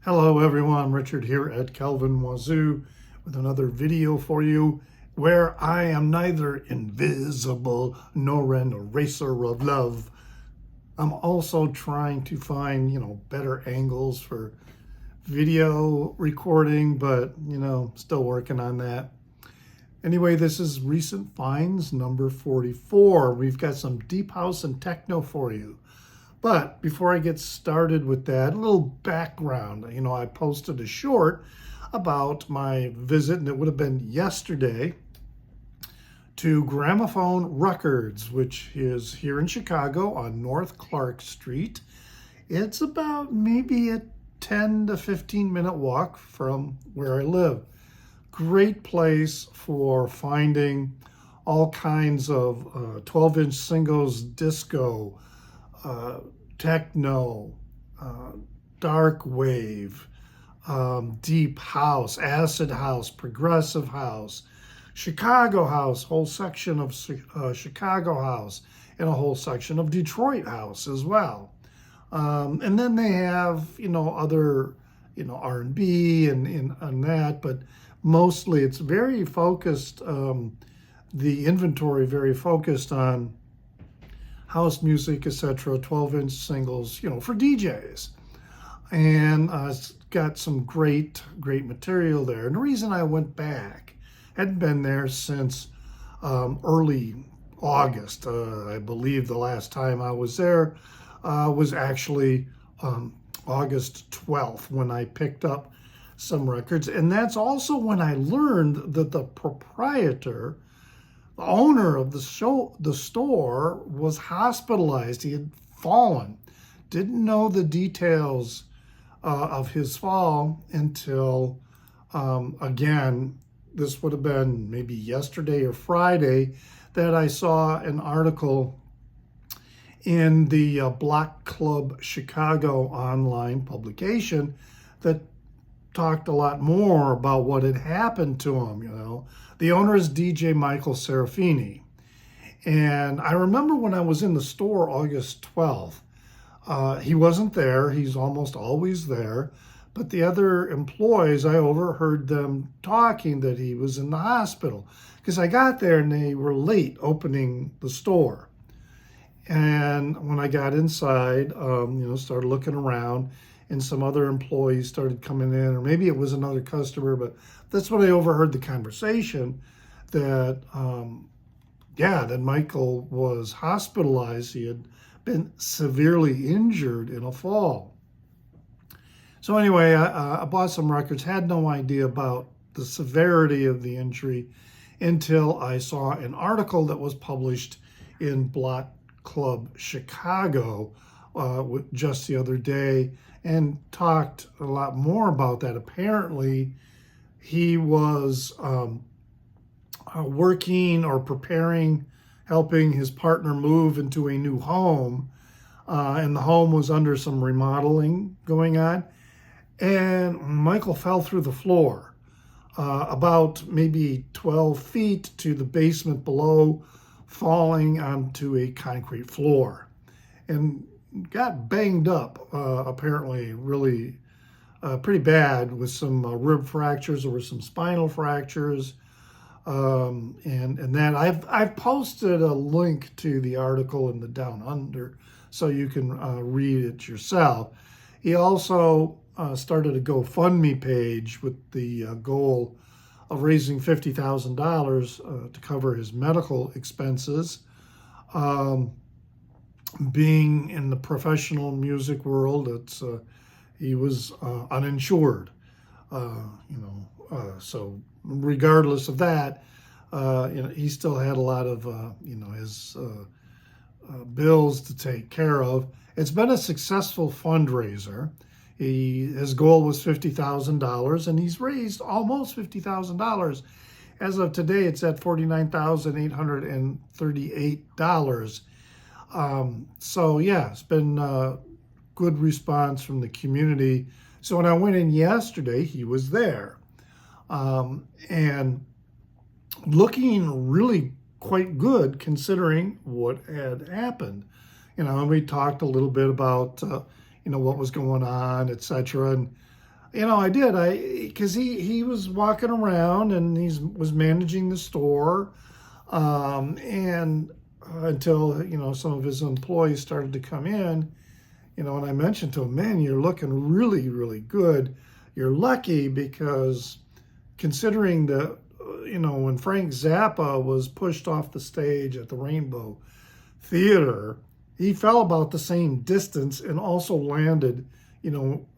Hello everyone, Richard here at Calvin Wazoo with another video for you where I am neither invisible nor an eraser of love. I'm also trying to find, better angles for video recording, but, still working on that. Anyway, this is Recent Finds number 44. We've got some deep house and techno for you. But before I get started with that, a little background. I posted a short about my visit, and it would have been yesterday, to Gramophone Records, which is here in Chicago on North Clark Street. It's about maybe a 10 to 15 minute walk from where I live. Great place for finding all kinds of 12-inch singles, disco, techno, dark wave, deep house, acid house, progressive house, Chicago house, whole section of Chicago house, and a whole section of Detroit house as well. And then they have, other, R&B and that, but mostly it's very focused, the inventory very focused on house music, etc., 12-inch singles, for DJs. And it's got some great material there. And the reason I went back, hadn't been there since early August. I believe the last time I was there was actually August 12th when I picked up some records. And that's also when I learned that the proprietor, the owner of the store, was hospitalized. He had fallen. Didn't know the details of his fall until, again, this would have been maybe yesterday or Friday, that I saw an article in the Block Club Chicago online publication that talked a lot more about what had happened to him. The owner is DJ Michael Serafini. And I remember when I was in the store August 12th, he wasn't there. He's almost always there. But the other employees, I overheard them talking that he was in the hospital, because I got there and they were late opening the store. And when I got inside, started looking around, and some other employees started coming in, or maybe it was another customer, but that's when I overheard the conversation that, that Michael was hospitalized. He had been severely injured in a fall. So anyway, I bought some records, had no idea about the severity of the injury until I saw an article that was published in Block Club Chicago just the other day, and talked a lot more about that. Apparently, he was working or preparing, helping his partner move into a new home, and the home was under some remodeling going on, and Michael fell through the floor, about maybe 12 feet to the basement below, falling onto a concrete floor, and got banged up, apparently really pretty bad, with some rib fractures. There were some spinal fractures, and that I've posted a link to the article in the Down Under so you can read it yourself. He also started a GoFundMe page with the goal of raising $50,000 to cover his medical expenses. Being in the professional music world, he was uninsured, so regardless of that, he still had a lot of, his bills to take care of. It's been a successful fundraiser. His goal was $50,000, and he's raised almost $50,000. As of today, it's at $49,838. So yeah, it's been a good response from the community. So when I went in yesterday, he was there, and looking really quite good considering what had happened. And we talked a little bit about, what was going on, etc. And I did. Because he was walking around and he was managing the store, and until some of his employees started to come in, and I mentioned to him, man, you're looking really, really good. You're lucky because considering that, when Frank Zappa was pushed off the stage at the Rainbow Theater, he fell about the same distance and also landed,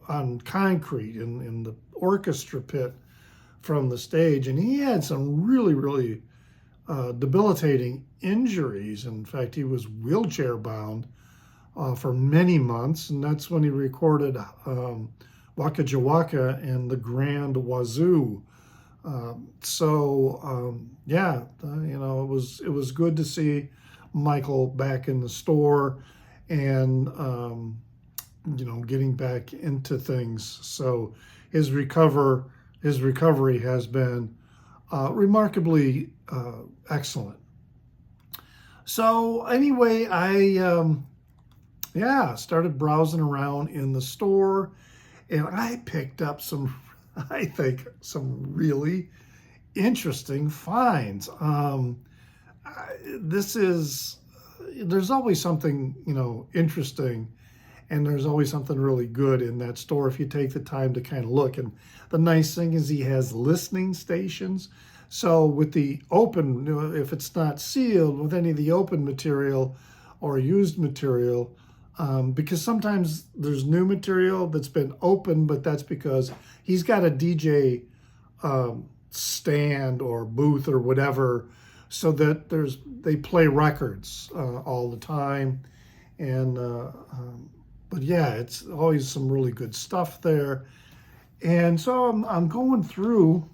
on concrete in the orchestra pit from the stage. And he had some really, really debilitating injuries. In fact, he was wheelchair bound for many months. And that's when he recorded Waka Jawaka and the Grand Wazoo. It was good to see Michael back in the store and getting back into things. So his recovery has been remarkably excellent. So anyway, I started browsing around in the store, and I picked up I think some really interesting finds. There's always something, interesting, and there's always something really good in that store if you take the time to kind of look. And the nice thing is he has listening stations. So with the open, if it's not sealed, with any of the open material or used material, because sometimes there's new material that's been opened, but that's because he's got a DJ stand or booth or whatever, so that they play records all the time. And but yeah, it's always some really good stuff there. And so I'm going through,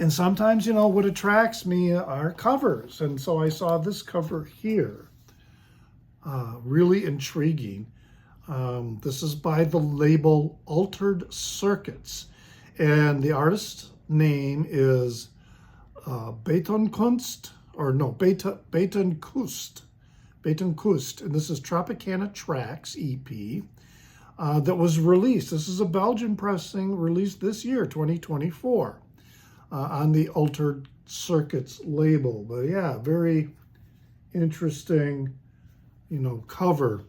and sometimes what attracts me are covers. And so I saw this cover here, really intriguing. This is by the label Altered Circuits, and the artist's name is Betonkust, Betonkust, and this is Tropicana Tracks EP that was released. This is a Belgian pressing released this year, 2024, on the Altered Circuits label. But yeah, very interesting, cover.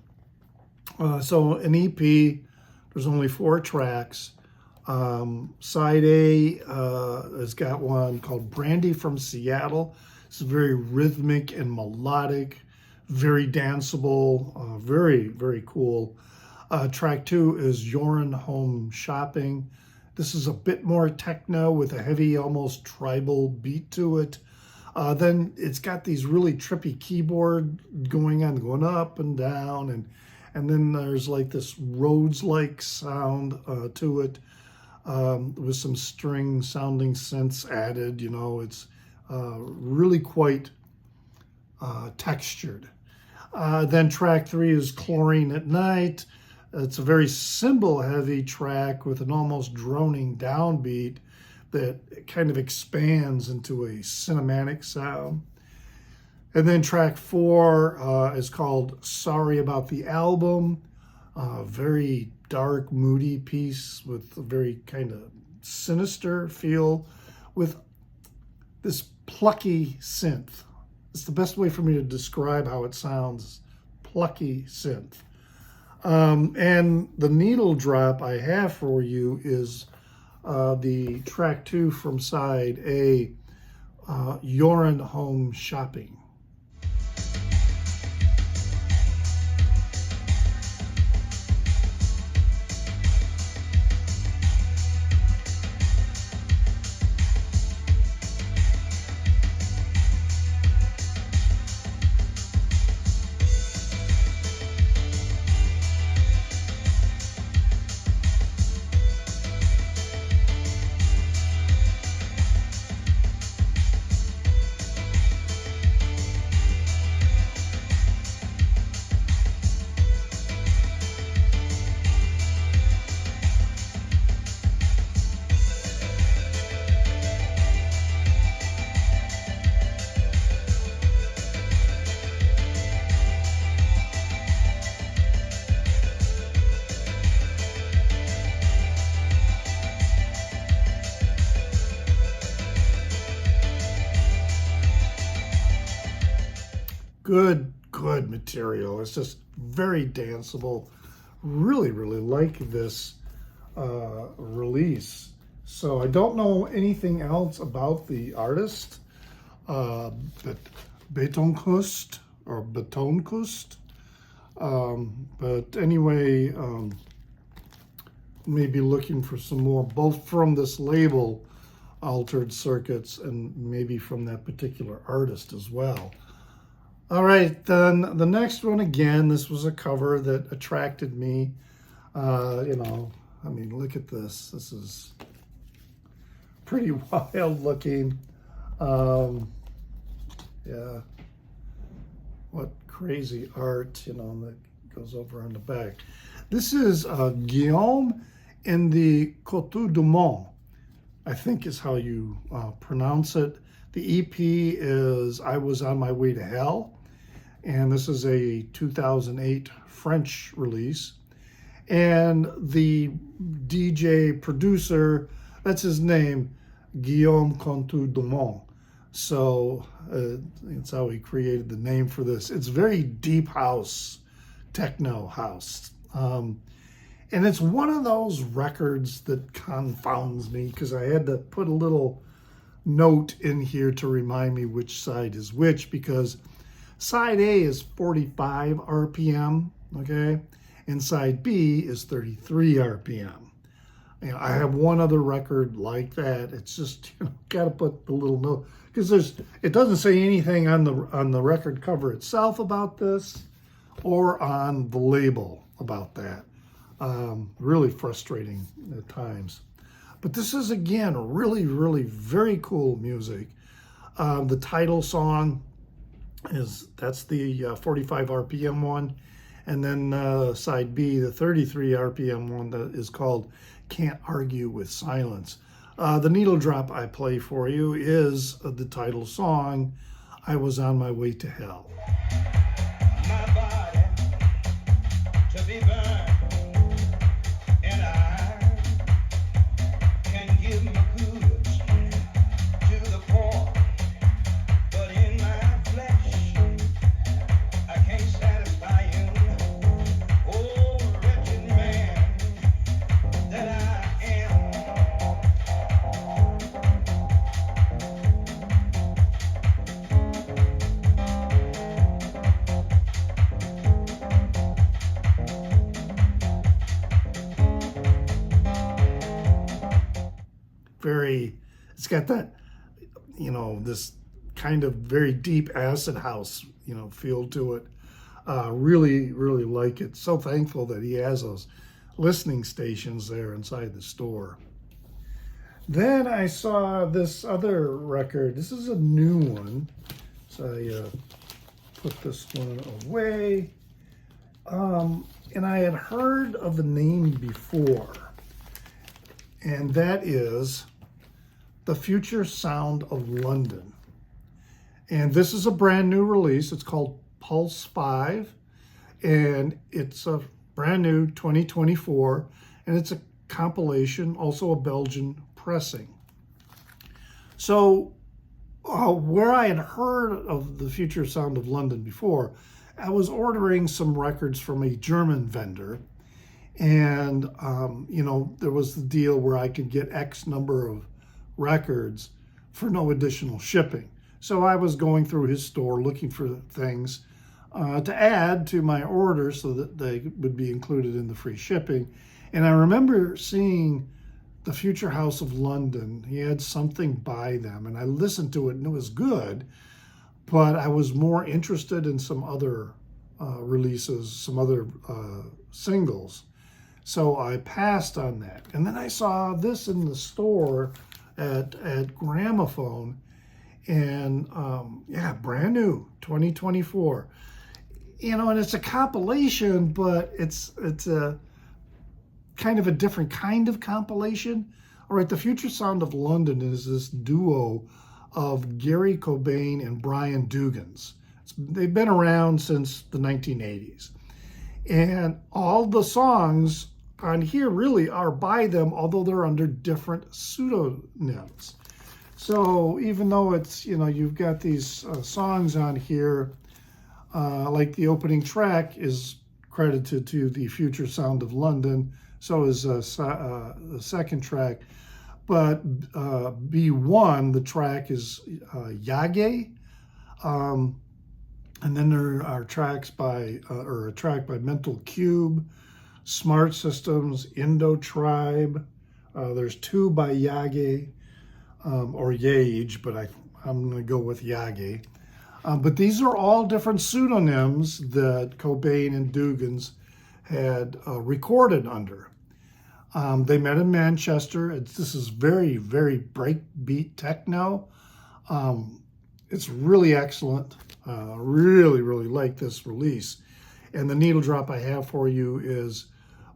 So an EP, there's only 4 tracks. Side A has got one called Brandy from Seattle. It's very rhythmic and melodic, very danceable, very, very cool. Track 2 is Joran Home Shopping. This is a bit more techno with a heavy, almost tribal beat to it. Then it's got these really trippy keyboard going up and down, and then there's like this Rhodes-like sound to it, with some string sounding synths added. It's really quite textured. Then track 3 is Chlorine at Night. It's a very cymbal-heavy track with an almost droning downbeat that kind of expands into a cinematic sound. And then track 4 is called Sorry About the Album. Very dark, moody piece with a very kind of sinister feel with this plucky synth. It's the best way for me to describe how it sounds, plucky synth. And the needle drop I have for you is the track 2 from side A, Joran Home Shopping. good material. It's just very danceable. Really like this release. So I don't know anything else about the artist, but Betonkust or Betonkust. But anyway, maybe looking for some more, both from this label, Altered Circuits, and maybe from that particular artist as well. All right, then the next one, again, this was a cover that attracted me. You know, I mean, look at this. This is pretty wild looking. Yeah, what crazy art, you know, that goes over on the back. This is Guillaume in the Coutu Dumonts, I think is how you pronounce it. The EP is I Was on My Way to Hell, and this is a 2008 French release. And the DJ producer, that's his name, Guillaume Coutu Dumonts. So it's how he created the name for this. It's very deep house, techno house. And it's one of those records that confounds me, because I had to put a little note in here to remind me which side is which, because side A is 45 RPM, okay? And side B is 33 RPM. You know, I have one other record like that. It's just, you know, got to put the little note, because it doesn't say anything on the record cover itself about this, or on the label about that. Really frustrating at times. But this is, again, really very cool music. The title song that's the 45 RPM one. And then side B, the 33 RPM one, that is called Can't Argue with Silence. The needle drop I play for you is the title song, I Was on My Way to Hell. My body to be burned, and I can give my goods to the poor, but in my flesh I can't satisfy you. Oh, wretched man that I am. It's got that, you know, this kind of very deep acid house, you know, feel to it. Really like it. So thankful that he has those listening stations there inside the store. Then I saw this other record. This is a new one. So I put this one away. And I had heard of the name before. And that is The Future Sound of London. And this is a brand new release. It's called Pulse 5. And it's a brand new 2024. And it's a compilation, also a Belgian pressing. So where I had heard of The Future Sound of London before, I was ordering some records from a German vendor. And, you know, there was the deal where I could get X number of records for no additional shipping. So I was going through his store looking for things to add to my order so that they would be included in the free shipping. And I remember seeing The Future House of London. He had something by them, and I listened to it, and it was good, but I was more interested in some other releases, some other singles. So I passed on that. And then I saw this in the store at Gramophone, and yeah, brand new, 2024. You know, and it's a compilation, but it's a kind of a different kind of compilation. All right, The Future Sound of London is this duo of Gary Cobain and Brian Dugans. They've been around since the 1980s. And all the songs on here really are by them, although they're under different pseudonyms. So even though it's, you know, you've got these songs on here like the opening track is credited to the future sound of London, so is the second track. But B1, the track is Yage, and then there are tracks by, or a track by Mental Cube, Smart Systems, Indo Tribe. There's two by Yage, or Yage, but I'm going to go with Yage. But these are all different pseudonyms that Cobain and Dugans had recorded under. They met in Manchester. This is very, very breakbeat techno. It's really excellent. Really, really like this release. And the needle drop I have for you is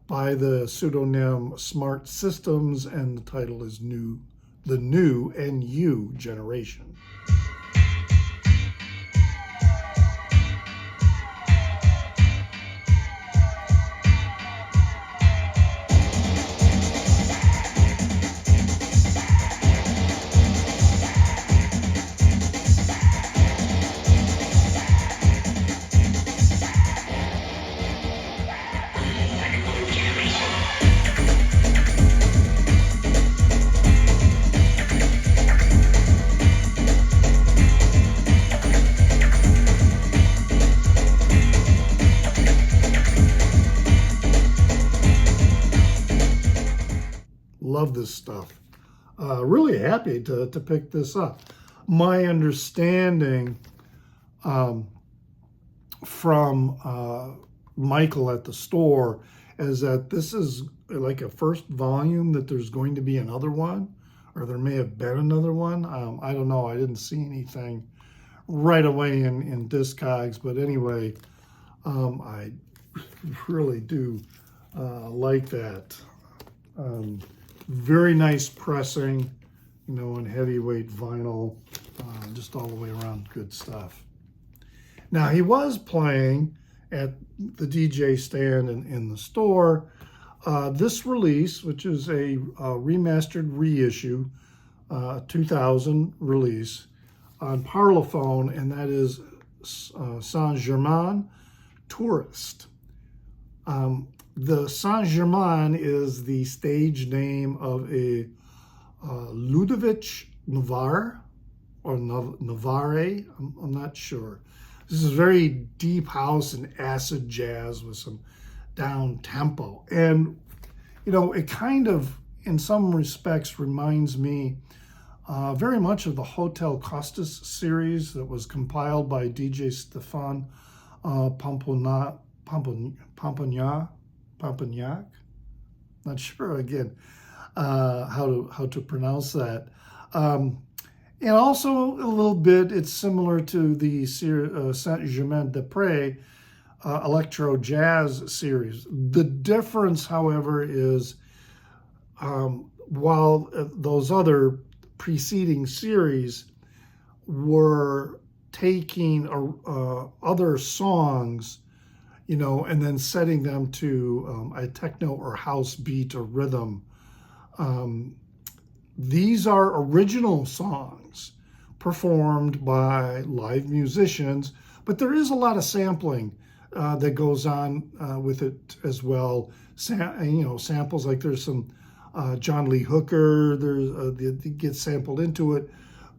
by the pseudonym Smart Systems, and the title is The New NU Generation. Love this stuff. Really happy to pick this up. My understanding from Michael at the store is that this is like a first volume, that there's going to be another one, or there may have been another one. I don't know. I didn't see anything right away in Discogs, but anyway, I really do like that. Very nice pressing, you know, and heavyweight vinyl, just all the way around good stuff. Now, he was playing at the DJ stand in the store. This release, which is a remastered reissue, 2000 release on Parlaphone, and that is Saint-Germain Tourist. The Saint-Germain is the stage name of a Ludovic Navarre, or Navarre, I'm not sure. This is very deep house and acid jazz with some down tempo. And, you know, it kind of, in some respects, reminds me very much of the Hotel Costas series that was compiled by DJ Stéphane Pompagnac, not sure again how to pronounce that. And also a little bit, it's similar to the Saint-Germain-des-Prés electro jazz series. The difference, however, is while those other preceding series were taking other songs, you know, and then setting them to a techno or house beat or rhythm. These are original songs performed by live musicians, but there is a lot of sampling that goes on with it as well. You know, samples, like there's some John Lee Hooker, that gets sampled into it,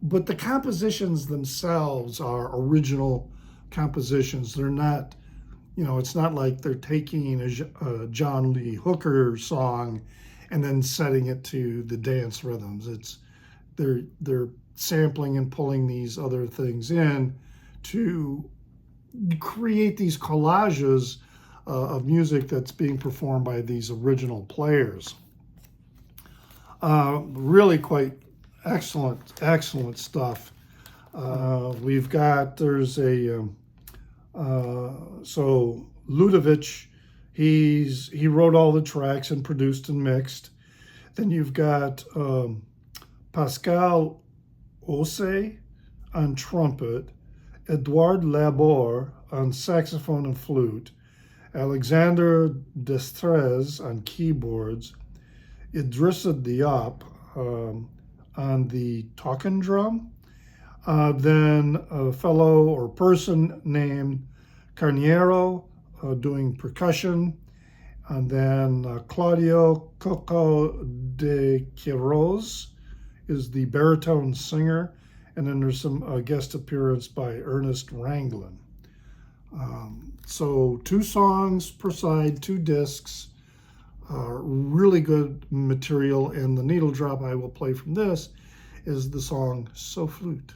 but the compositions themselves are original compositions. They're not, you know, it's not like they're taking a John Lee Hooker song and then setting it to the dance rhythms. It's they're sampling and pulling these other things in to create these collages of music that's being performed by these original players. Really quite excellent stuff. We've got, there's a so Ludovic, he wrote all the tracks and produced and mixed. Then you've got Pascal Osset on trumpet, Edouard Labor on saxophone and flute, Alexander Destrez on keyboards, Idrissa Diop on the talking drum, then a fellow or person named Carniero doing percussion, and then Claudio Coco de Quiroz is the baritone singer, and then there's some guest appearance by Ernest Ranglin. So 2 songs per side, 2 discs, really good material, and the needle drop I will play from this is the song So Flute.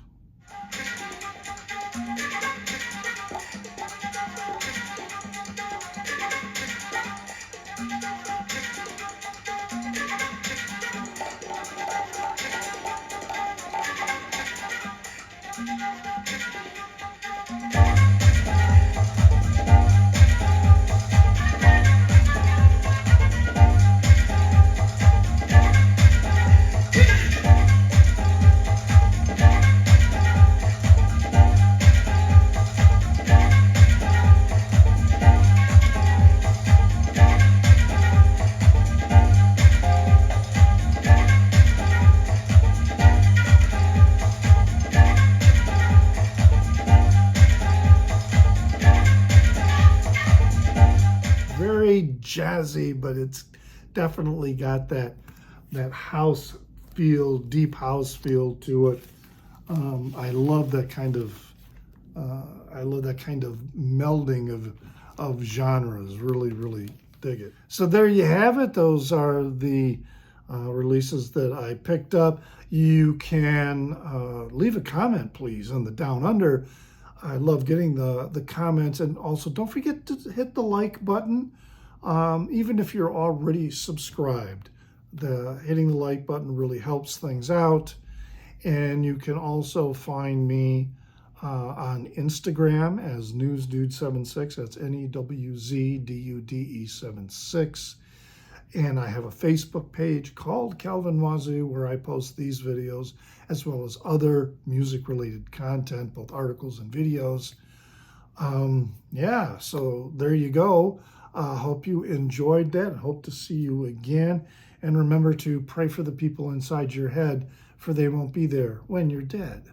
Very jazzy, but it's definitely got that house feel, deep house feel to it. I love that kind of melding of genres. Really dig it. So there you have it. Those are the releases that I picked up. You can leave a comment, please, on the Down Under. I love getting the comments, and also don't forget to hit the like button. Even if you're already subscribed, hitting the like button really helps things out. And you can also find me on Instagram as NewsDude76. That's NEWZDUDE76. And I have a Facebook page called Calvin Wazoo, where I post these videos as well as other music-related content, both articles and videos. Yeah, so there you go. Hope you enjoyed that. Hope to see you again. And remember to pray for the people inside your head, for they won't be there when you're dead.